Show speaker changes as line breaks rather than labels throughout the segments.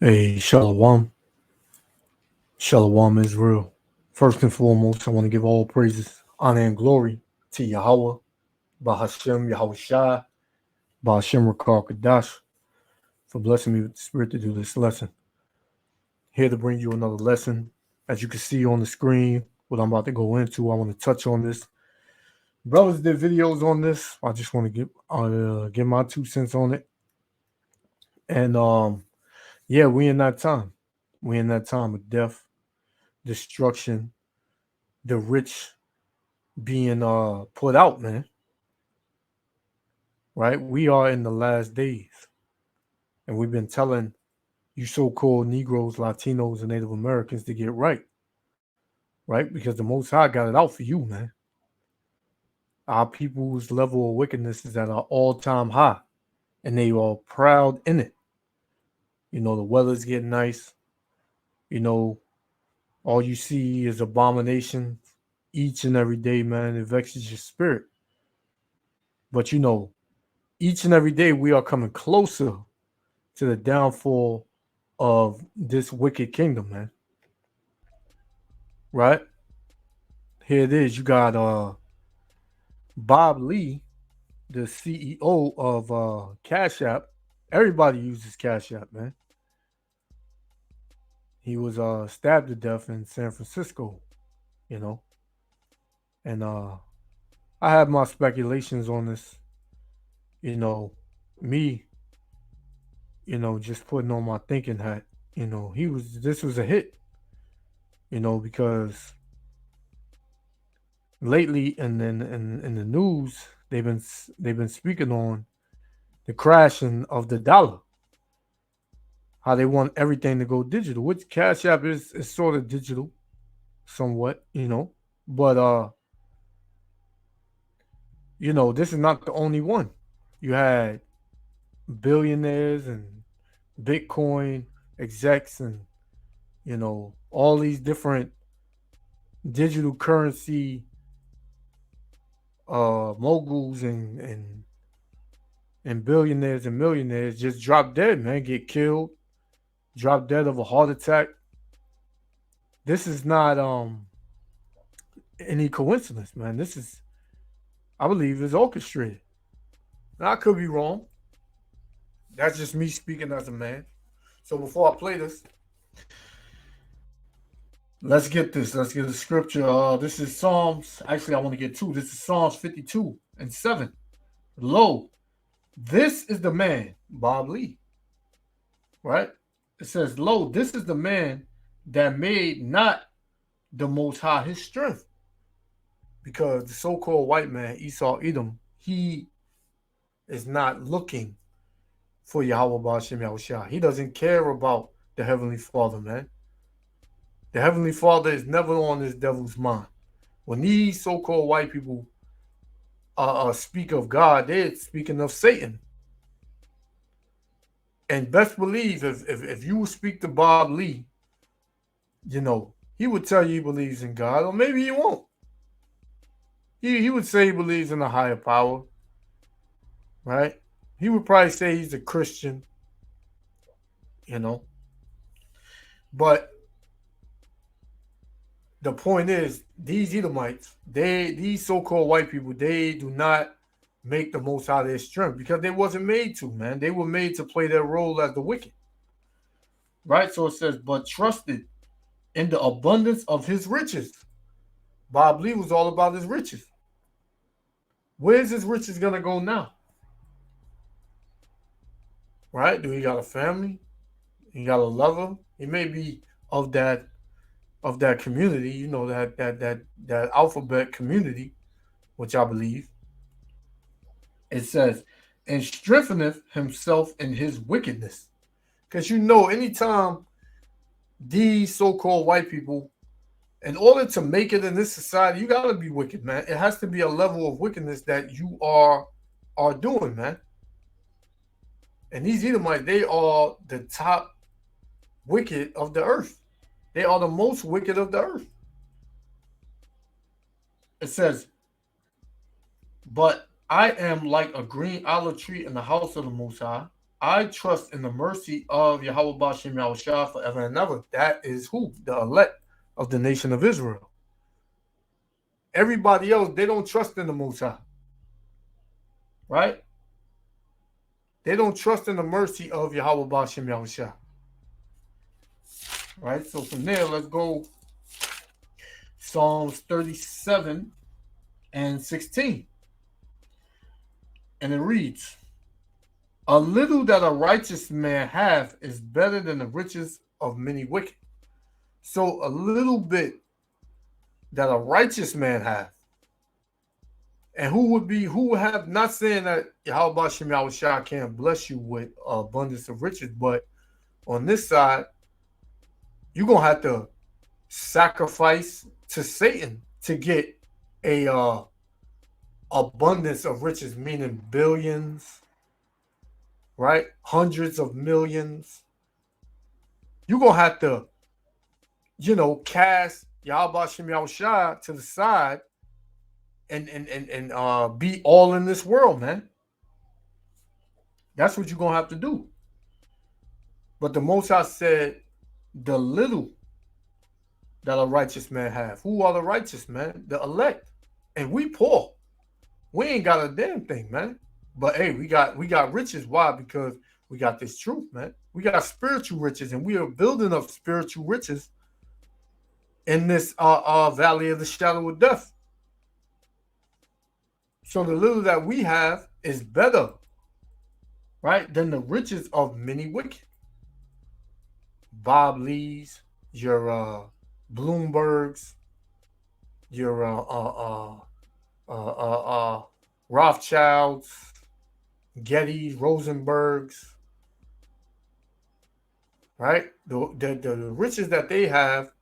Hey, Shalom. Shalom Israel. First and foremost, I want to give all praises, honor, and glory to Yahweh, Bahashem, Yahweh Shai, Bahashem Rakar Kadash, for blessing me with the spirit to do this lesson. Here to bring you another lesson. As you can see on the screen, what I'm about to go into, I want to touch on this. Brothers did videos on this. I just want to give my 2 cents on it. And yeah, we in that time. We in that time of death, destruction, the rich being put out, man. Right? We are in the last days. And we've been telling you so-called Negroes, Latinos, and Native Americans to get right. Right? Because the Most High got it out for you, man. Our people's level of wickedness is at an all-time high. And they are proud in it. You know, the weather's getting nice. You know, all you see is abomination each and every day, man. It vexes your spirit. But you know, each and every day we are coming closer to the downfall of this wicked kingdom, man. Right? Here it is. You got Bob Lee, the CEO of Cash App. Everybody uses Cash App, man. He was stabbed to death in San Francisco, you know. And I have my speculations on this, you know, me, just putting on my thinking hat. This was a hit, because lately in the news they've been speaking on the crashing of the dollar, how they want everything to go digital, which Cash App is sort of digital, somewhat, but this is not the only one. You had billionaires and Bitcoin execs and all these different digital currency moguls and billionaires and millionaires just drop dead, man, get killed, drop dead of a heart attack. This is not any coincidence, man. This is, I believe, is orchestrated. Now I could be wrong. That's just me speaking as a man. So before I play this, let's get this. Let's get the scripture. This is Psalms. Actually, I want to get two. This is Psalms 52:7. Lo, this is the man, Bob Lee, right? It says, lo, this is the man that made not the Most High his strength. Because the so-called white man, Esau Edom, he is not looking for Yahweh Ba'ashem Yahushua. He doesn't care about the Heavenly Father, man. The Heavenly Father is never on this devil's mind. When these so-called white people speak of God, they're speaking of Satan. And best believe if you speak to Bob Lee, he would tell you he believes in God, or maybe he won't. He would say he believes in a higher power, right? He would probably say he's a Christian, But the point is, these Edomites, these so-called white people, they do not make the most out of their strength because they wasn't made to, man. They were made to play their role as the wicked. Right? So it says, but trusted in the abundance of his riches. Bob Lee was all about his riches. Where's his riches gonna go now? Right? Do he got a family? He got a lover? He may be of that community, that alphabet community, which I believe. It says, and strengtheneth himself in his wickedness. Because anytime these so-called white people, in order to make it in this society, you gotta be wicked, man. It has to be a level of wickedness that you are doing, man. And these Edomites, they are the top wicked of the earth. They are the most wicked of the earth. It says, but I am like a green olive tree in the house of the Most High. I trust in the mercy of Yahweh Bashem Yahushua forever and ever. That is who? The elect of the nation of Israel. Everybody else, they don't trust in the Most High. Right? They don't trust in the mercy of Yahweh Bashem Yahushua. Right? So from there, let's go Psalms 37 and 16. And it reads, a little that a righteous man hath is better than the riches of many wicked. So a little bit that a righteous man hath. And who would have, not saying that Yahweh Shem Yahushua can't bless you with abundance of riches, but on this side, you're going to have to sacrifice to Satan to get a abundance of riches, meaning billions, right? Hundreds of millions. You're going to have to, cast Yahweh Shem Yahushua to the side and be all in this world, man. That's what you're going to have to do. But the Most High said, the little that a righteous man have. Who are the righteous, man? The elect. And we poor. We ain't got a damn thing, man. But hey, we got riches. Why? Because we got this truth, man. We got spiritual riches, and we are building up spiritual riches in this valley of the shadow of death. So the little that we have is better, right, than the riches of many wicked. Bob Lee's, your Bloombergs, your Rothschilds, Gettys, Rosenbergs, right? The riches that they have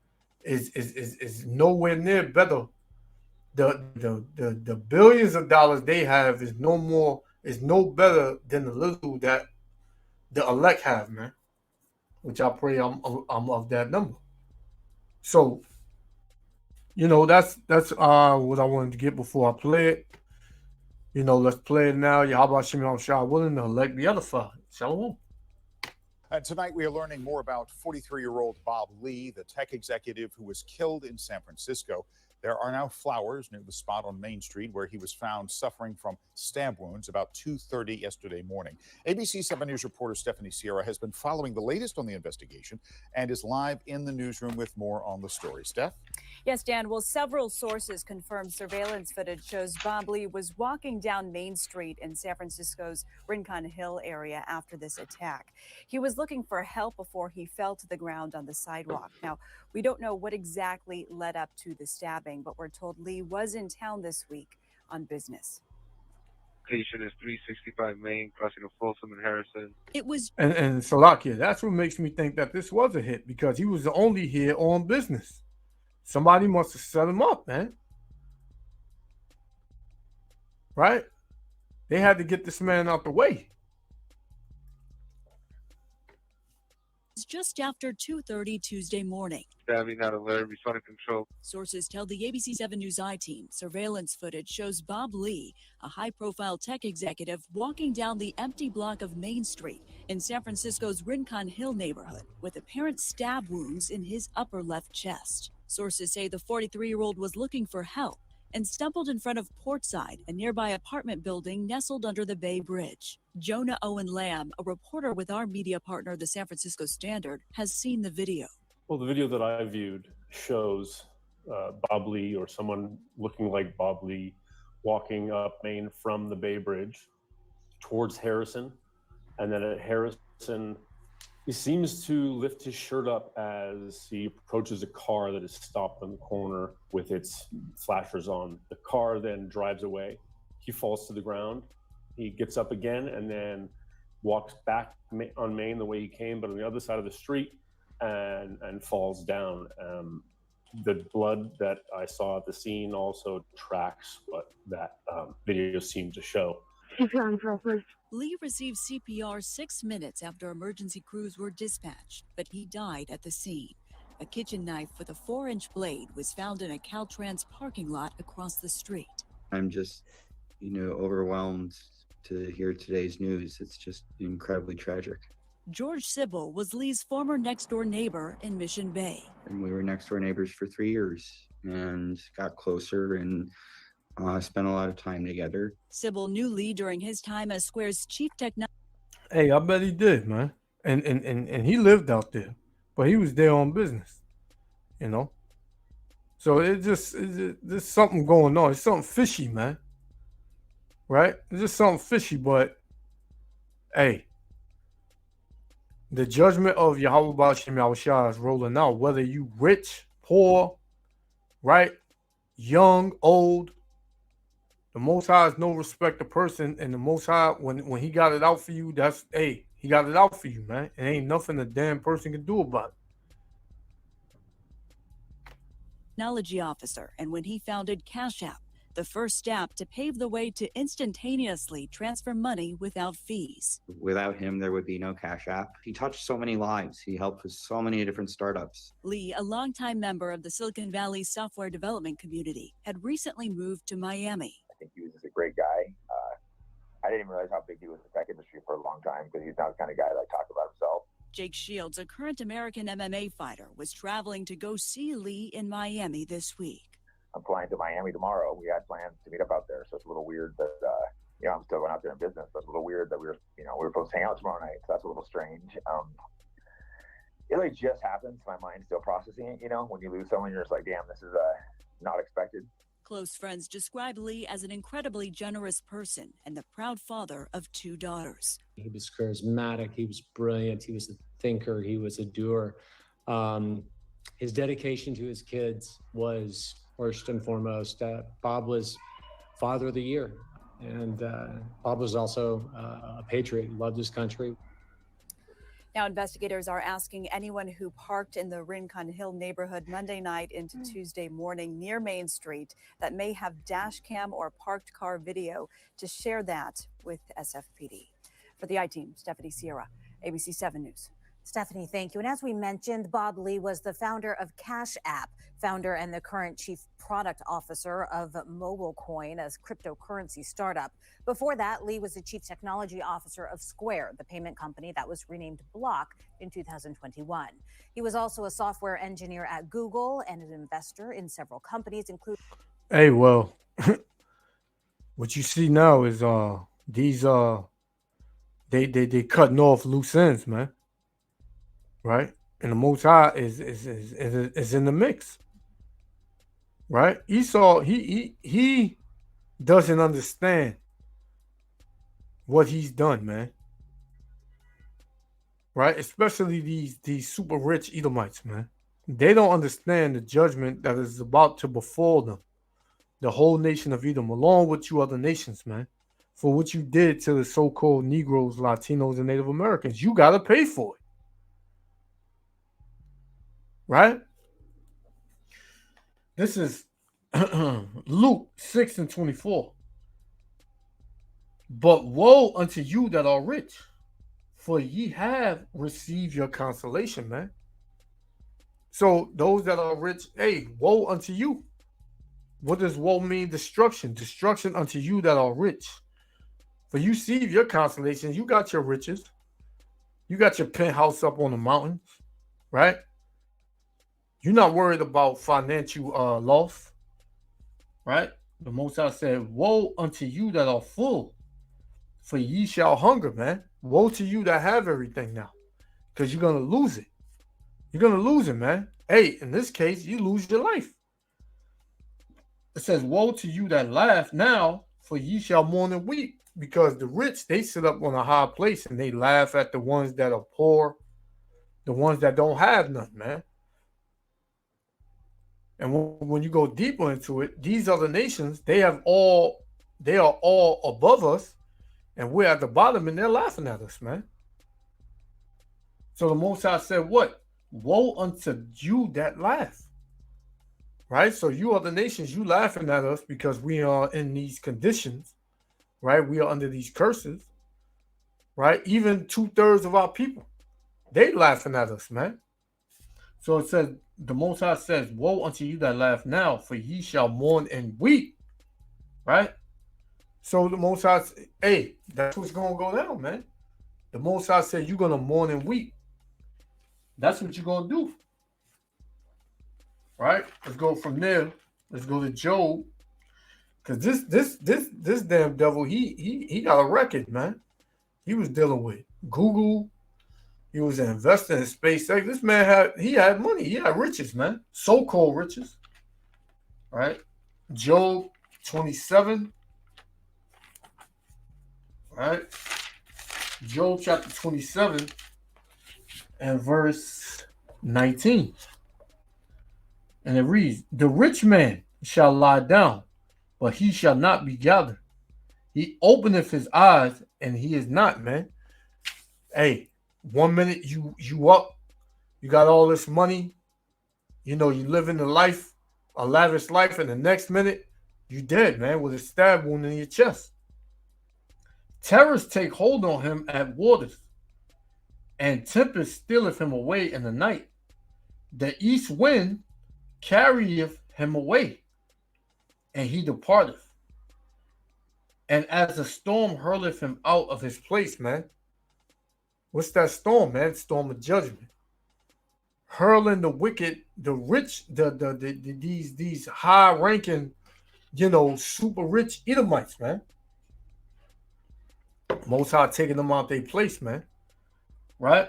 is nowhere near better. The billions of dollars they have is no better than the little that the elect have, man. Which I pray I'm of that number. So, that's what I wanted to get before I play it. Let's play it now. Yahweh Shem Yahushua willing to elect the other side. Shalom.
And tonight we are learning more about 43-year-old Bob Lee, the tech executive who was killed in San Francisco. There are now flowers near the spot on Main Street where he was found suffering from stab wounds about 2:30 yesterday morning. ABC 7 News reporter Stephanie Sierra has been following the latest on the investigation and is live in the newsroom with more on the story. Steph?
Yes, Dan. Well, several sources confirmed surveillance footage shows Bob Lee was walking down Main Street in San Francisco's Rincon Hill area after this attack. He was looking for help before he fell to the ground on the sidewalk. Now, we don't know what exactly led up to the stabbing, but we're told Lee was in town this week on business.
Location is 365 Main, crossing of Folsom and Harrison.
It was
and Salakia. That's what makes me think that this was a hit, because he was only here on business. Somebody must have set him up, man. Right? They had to get this man out the way.
Just after 2:30 Tuesday morning.
Stabbing out of alert, responding control.
Sources tell the ABC 7 News I-team surveillance footage shows Bob Lee, a high-profile tech executive, walking down the empty block of Main Street in San Francisco's Rincon Hill neighborhood with apparent stab wounds in his upper left chest. Sources say the 43-year-old was looking for help and stumbled in front of Portside, a nearby apartment building nestled under the Bay Bridge. Jonah Owen Lamb, a reporter with our media partner, the San Francisco Standard, has seen the video.
Well, the video that I viewed shows Bob Lee, or someone looking like Bob Lee, walking up Main from the Bay Bridge towards Harrison. And then at Harrison, he seems to lift his shirt up as he approaches a car that is stopped on the corner with its flashers on. The car then drives away. He falls to the ground. He gets up again and then walks back on Main the way he came, but on the other side of the street, and falls down. The blood that I saw at the scene also tracks what that video seemed to show.
Lee received CPR 6 minutes after emergency crews were dispatched, but he died at the scene. A kitchen knife with a 4-inch blade was found in a Caltrans parking lot across the street.
I'm just, overwhelmed to hear today's news. It's just incredibly tragic.
George Sybil was Lee's former next-door neighbor in Mission Bay.
And we were next door neighbors for 3 years and got closer and spent a lot of time together.
Sybil knew Lee during his time as Square's chief technology.
Hey, I bet he did, man. And he lived out there, but he was there on business, you know. So there's something going on. It's something fishy, man. Right? It's just something fishy, but hey, the judgment of Yahweh Ba'ashem Yahushua is rolling out. Whether you rich, poor, right, young, old, the Most High is no respect of person, and the Most High, when He got it out for you, He got it out for you, man. And ain't nothing a damn person can do about it.
Technology officer, and when he founded Cash App, the first step to pave the way to instantaneously transfer money without fees.
Without him, there would be no Cash App. He touched so many lives. He helped with so many different startups.
Lee, a longtime member of the Silicon Valley software development community, had recently moved to Miami.
I think he was just a great guy. I didn't even realize how big he was in the tech industry for a long time because he's not the kind of guy that talk about himself.
Jake Shields, a current American MMA fighter, was traveling to go see Lee in Miami this week.
I'm flying to Miami tomorrow. We had plans to meet up out there, so it's a little weird that I'm still going out there in business. But it's a little weird that we were supposed to hang out tomorrow night. So that's a little strange. It really just happens. My mind's still processing it. When you lose someone, you're just like, damn, this is not expected.
Close friends describe Lee as an incredibly generous person and the proud father of 2 daughters.
He was charismatic. He was brilliant. He was a thinker. He was a doer. His dedication to his kids was first and foremost. Bob was Father of the Year, and Bob was also a patriot. He loved his country.
Now, investigators are asking anyone who parked in the Rincon Hill neighborhood Monday night into Tuesday morning near Main Street that may have dash cam or parked car video to share that with SFPD. For the I-Team, Stephanie Sierra, ABC 7 News.
Stephanie, thank you. And as we mentioned, Bob Lee was the founder of Cash App, founder and the current chief product officer of MobileCoin, a cryptocurrency startup. Before that, Lee was the chief technology officer of Square, the payment company that was renamed Block in 2021. He was also a software engineer at Google and an investor in several companies, including.
Hey, well, what you see now is these they cutting off loose ends, man. Right? And the Most High is in the mix. Right? Esau, he doesn't understand what he's done, man. Right? Especially these super rich Edomites, man. They don't understand the judgment that is about to befall them. The whole nation of Edom, along with you other nations, man. For what you did to the so-called Negroes, Latinos, and Native Americans. You got to pay for it. Right? This is Luke 6:24. But woe unto you that are rich, for ye have received your consolation, man. So those that are rich, hey, woe unto you. What does woe mean? Destruction. Destruction unto you that are rich. For you receive your consolation. You got your riches. You got your penthouse up on the mountains, right? You're not worried about financial loss, right? The Most High said, woe unto you that are full, for ye shall hunger, man. Woe to you that have everything now, because you're going to lose it. You're going to lose it, man. Hey, in this case, you lose your life. It says, woe to you that laugh now, for ye shall mourn and weep, because the rich, they sit up on a high place and they laugh at the ones that are poor, the ones that don't have nothing, man. And when you go deeper into it, these other nations, they are all above us, and we're at the bottom, and they're laughing at us, man. So the Most High said, what? Woe unto you that laugh. Right? So you other nations, you laughing at us because we are in these conditions, right? We are under these curses, right? Even 2/3 of our people, they laughing at us, man. So it says, the Most High says, woe unto you that laugh now, for ye shall mourn and weep. Right? So the Most High, hey, that's what's gonna go down, man. The Most High said you're gonna mourn and weep. That's what you're gonna do. Right? Let's go from there. Let's go to Job. Cause this damn devil, he got a record, man. He was dealing with Google. He was an investor in SpaceX. This man had money. He had riches, man. So-called riches. Right? Job 27. Right? Job chapter 27 and verse 19. And it reads, the rich man shall lie down, but he shall not be gathered. He openeth his eyes, and he is not, man. Hey, 1 minute you up, you got all this money, you know, you living a lavish life, and the next minute you dead, man, with a stab wound in your chest. Terrors take hold on him at waters, and tempest stealeth him away in the night. The east wind carrieth him away, and he departeth. And as a storm hurleth him out of his place, man. What's that storm, man? Storm of judgment. Hurling the wicked, the rich, these high-ranking, you know, super rich Edomites, man. Most High taking them out their place, man. Right?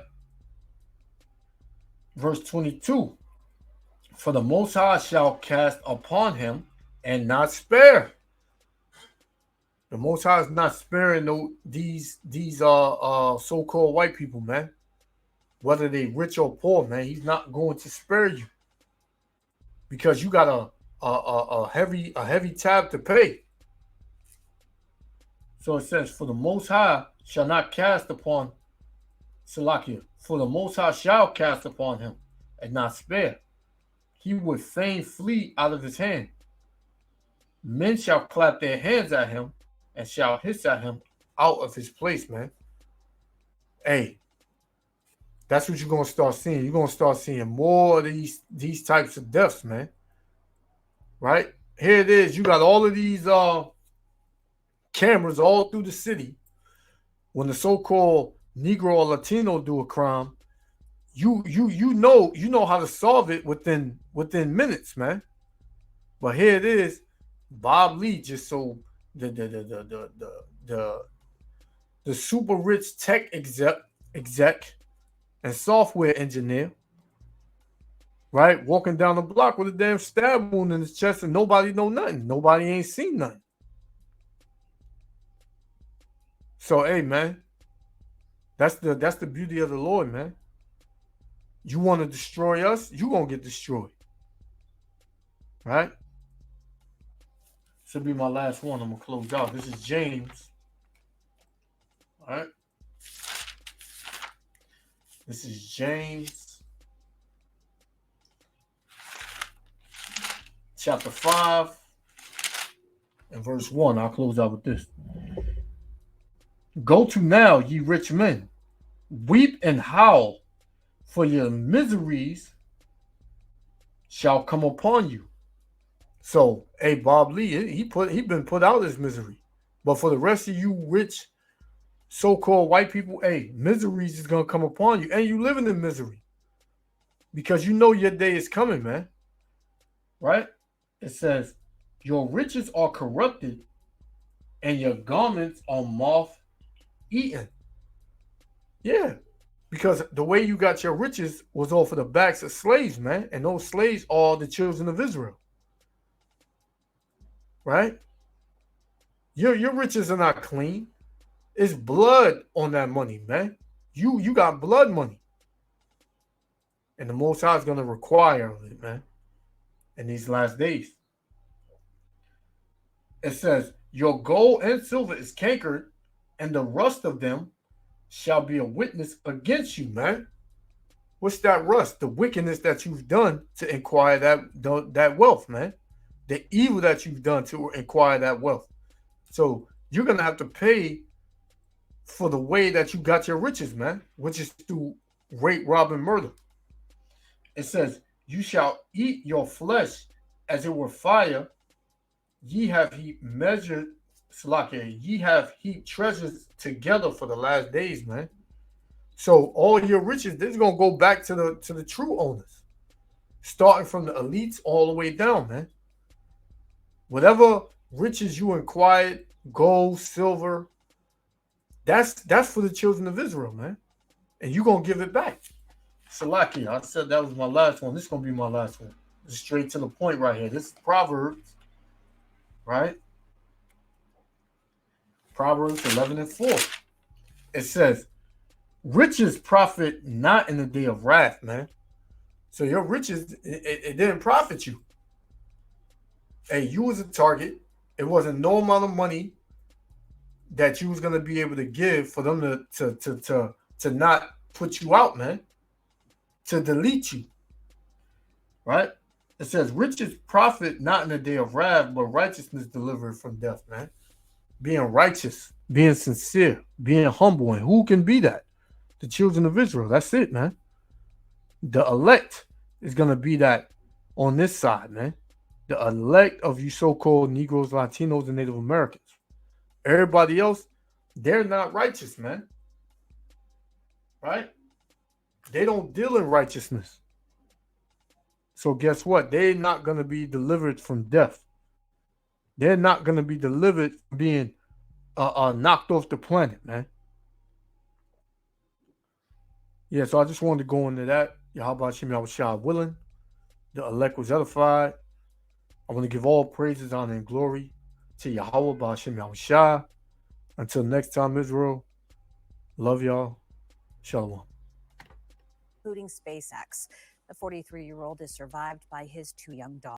Verse 22. For the Most High shall cast upon him and not spare. The Most High is not sparing these so-called white people, man. Whether they rich or poor, man, he's not going to spare you because you got a heavy tab to pay. So it says, for the Most High shall not cast upon Salakia. For the Most High shall cast upon him and not spare. He would fain flee out of his hand. Men shall clap their hands at him and shall hiss at him out of his place, man. Hey, that's what you're going to start seeing. You're going to start seeing more of these types of deaths, man. Right? Here it is. You got all of these cameras all through the city. When the so-called Negro or Latino do a crime, you know how to solve it within minutes, man. But here it is. Bob Lee just sold the super rich tech exec and software engineer, right? Walking down the block with a damn stab wound in his chest and nobody know nothing. Nobody ain't seen nothing. So, hey, man, that's the beauty of the Lord, man. You want to destroy us, you're going to get destroyed. Right? This will be my last one. I'm going to close out. This is James. All right? This is James. Chapter 5 and verse 1. I'll close out with this. Go to now, ye rich men. Weep and howl, for your miseries shall come upon you. So, hey, Bob Lee, he been put out of his misery. But for the rest of you rich, so-called white people, hey, miseries is going to come upon you. And you living in misery. Because you know your day is coming, man. Right? It says, your riches are corrupted, and your garments are moth-eaten. Yeah. Because the way you got your riches was off of the backs of slaves, man. And those slaves are the children of Israel. Right? Your riches are not clean. It's blood on that money, man. You got blood money. And the Most High is going to require it, man, in these last days. It says, your gold and silver is cankered, and the rust of them shall be a witness against you, man. What's that rust? The wickedness that you've done to acquire that wealth, man. The evil that you've done to acquire that wealth. So you're going to have to pay for the way that you got your riches, man, which is through rape, rob, and murder. It says, you shall eat your flesh as it were fire. Ye have he measured Salakia, ye have heaped treasures together for the last days, man. So all your riches, this is gonna go back to the true owners, starting from the elites all the way down, man. Whatever riches you acquired, gold, silver, that's for the children of Israel, man. And you're gonna give it back. Salakia, I said that was my last one. This is gonna be my last one. Straight to the point right here. This is Proverbs, right? Proverbs 11:4. It says, riches profit not in the day of wrath, man. So your riches, it didn't profit you. Hey, you was a target. It wasn't no amount of money that you was gonna be able to give for them to not put you out, man. To delete you. Right? It says, riches profit not in the day of wrath, but righteousness delivered from death, man. Being righteous, being sincere, being humble. And who can be that? The children of Israel. That's it, man. The elect is going to be that on this side, man. The elect of you so-called Negroes, Latinos, and Native Americans. Everybody else, they're not righteous, man. Right? They don't deal in righteousness. So guess what? They're not going to be delivered from death. They're not going to be delivered from being knocked off the planet, man. Yeah, so I just wanted to go into that. Yahweh Shem Yahushua willing. The elect was edified. I want to give all praises, honor, and glory to Yahweh Shem Yahushua. Until next time, Israel. Love y'all. Shalom.
Including SpaceX. The 43-year-old is survived by his two young daughters.